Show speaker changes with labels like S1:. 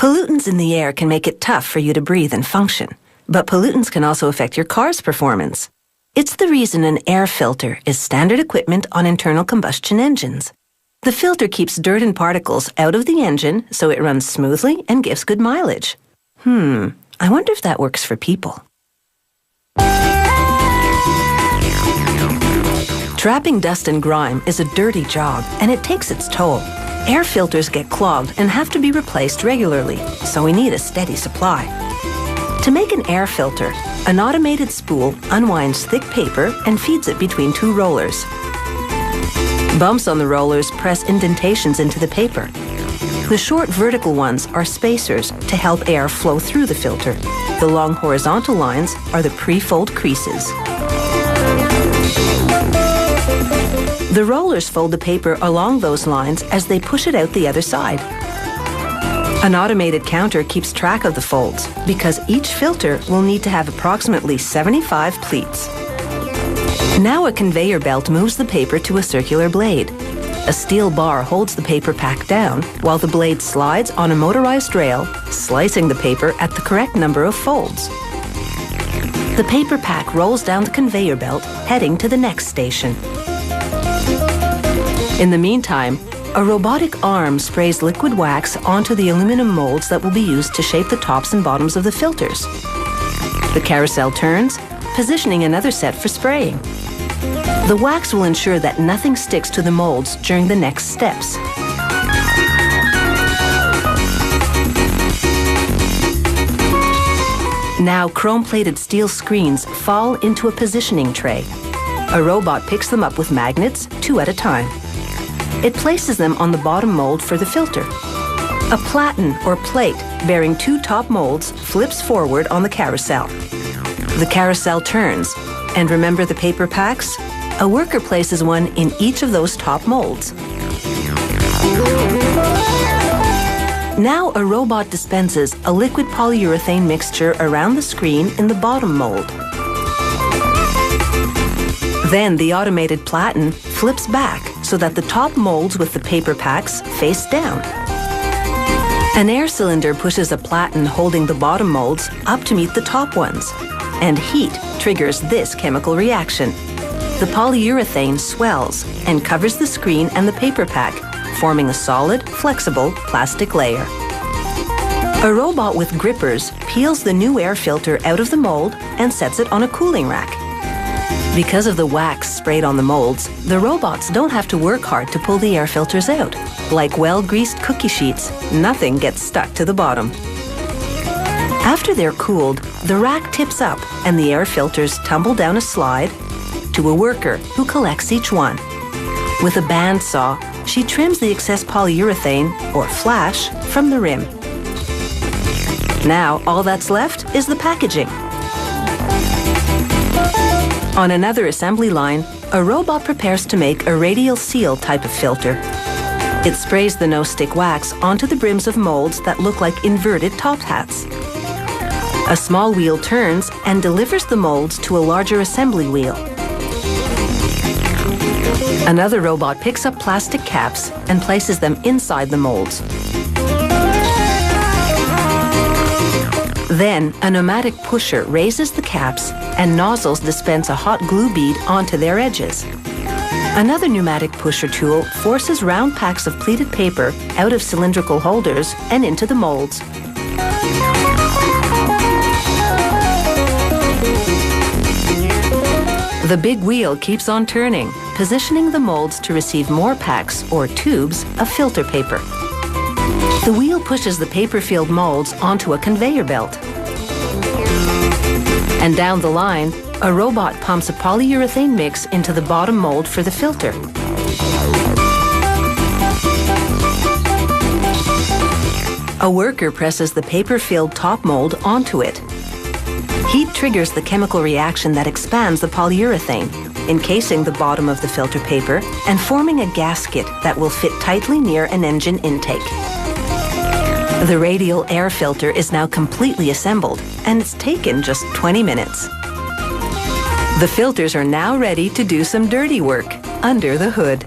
S1: Pollutants in the air can make it tough for you to breathe and function, but pollutants can also affect your car's performance. It's the reason an air filter is standard equipment on internal combustion engines. The filter keeps dirt and particles out of the engine so it runs smoothly and gives good mileage. I wonder if that works for people. Trapping dust and grime is a dirty job, and it takes its toll. Air filters get clogged and have to be replaced regularly, so we need a steady supply. To make an air filter, an automated spool unwinds thick paper and feeds it between two rollers. Bumps on the rollers press indentations into the paper. The short vertical ones are spacers to help air flow through the filter. The long horizontal lines are the pre-fold creases. The rollers fold the paper along those lines as they push it out the other side. An automated counter keeps track of the folds because each filter will need to have approximately 75 pleats. Now a conveyor belt moves the paper to a circular blade. A steel bar holds the paper pack down while the blade slides on a motorized rail, slicing the paper at the correct number of folds. The paper pack rolls down the conveyor belt, heading to the next station. In the meantime, a robotic arm sprays liquid wax onto the aluminum molds that will be used to shape the tops and bottoms of the filters. The carousel turns, positioning another set for spraying. The wax will ensure that nothing sticks to the molds during the next steps. Now chrome-plated steel screens fall into a positioning tray. A robot picks them up with magnets, 2 at a time. It places them on the bottom mold for the filter. A platen or plate bearing 2 top molds flips forward on the carousel. The carousel turns, and remember the paper packs? A worker places one in each of those top molds. Now a robot dispenses a liquid polyurethane mixture around the screen in the bottom mold. Then the automated platen flips back so that the top molds with the paper packs face down. An air cylinder pushes a platen holding the bottom molds up to meet the top ones, and heat triggers this chemical reaction. The polyurethane swells and covers the screen and the paper pack, forming a solid, flexible plastic layer. A robot with grippers peels the new air filter out of the mold and sets it on a cooling rack. Because of the wax sprayed on the molds, the robots don't have to work hard to pull the air filters out. Like well-greased cookie sheets, nothing gets stuck to the bottom. After they're cooled, the rack tips up and the air filters tumble down a slide to a worker who collects each one. With a bandsaw, she trims the excess polyurethane, or flash, from the rim. Now all that's left is the packaging. On another assembly line, a robot prepares to make a radial seal type of filter. It sprays the no-stick wax onto the brims of molds that look like inverted top hats. A small wheel turns and delivers the molds to a larger assembly wheel. Another robot picks up plastic caps and places them inside the molds. Then, a pneumatic pusher raises the caps and nozzles dispense a hot glue bead onto their edges. Another pneumatic pusher tool forces round packs of pleated paper out of cylindrical holders and into the molds. The big wheel keeps on turning, positioning the molds to receive more packs or tubes of filter paper. The wheel pushes the paper-filled molds onto a conveyor belt. And down the line, a robot pumps a polyurethane mix into the bottom mold for the filter. A worker presses the paper-filled top mold onto it. Heat triggers the chemical reaction that expands the polyurethane, encasing the bottom of the filter paper and forming a gasket that will fit tightly near an engine intake. The radial air filter is now completely assembled, and it's taken just 20 minutes. The filters are now ready to do some dirty work under the hood.